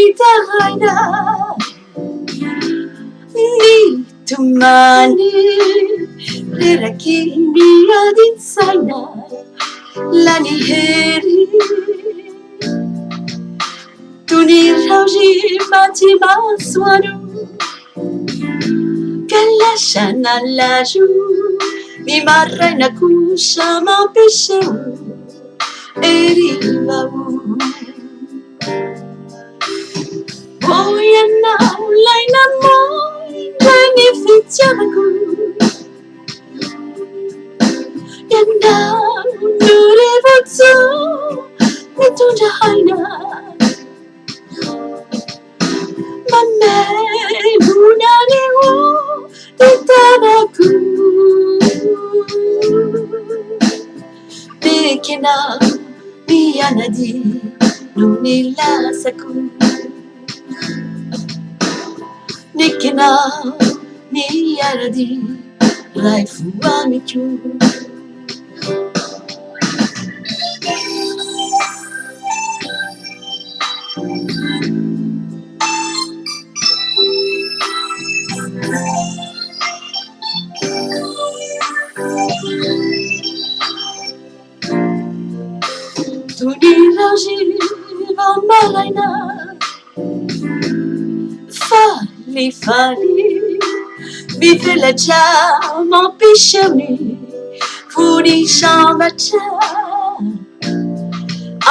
hirain'i tumani lerakini adin saina lani heri tuni Raozy mati maswanu kalashana laju mi maraina kusha mampesheu erivau Oyana laina moi lani fitiavaku Yanda nure votsu Mitunda haina Mame munani wo Titaraku Bekena miyanadi Nunila saku Nikena miyanadi Raifu amiku Tuni Raozy van maraina Fali mi velaja mampesheu Puni chambacha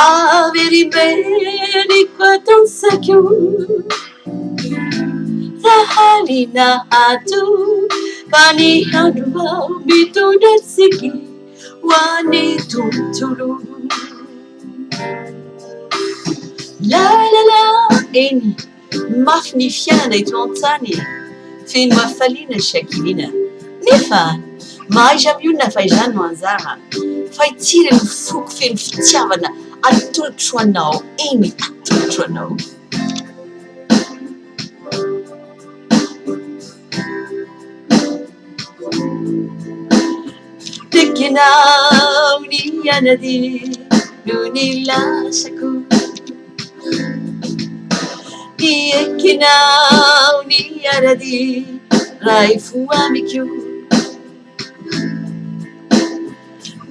Averi beni kwatan sakyu Rahalina atu Pani handwa mitunda siki Wani tutulu La la la eni mafni fiana eto antany feno mafaliana shakilina nefa mahaizamiona fa izany no anjara fa itiry ny foko feno fitiavana atolotro anao eny atolotro anao tekenao ny anady no ny lasako Ekinao ni aradi raifu amiku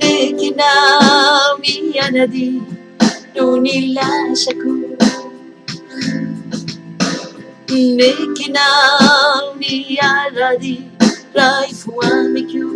Ekinao ni anadi nuni lashaku Ekinao ni aradi raifu amiku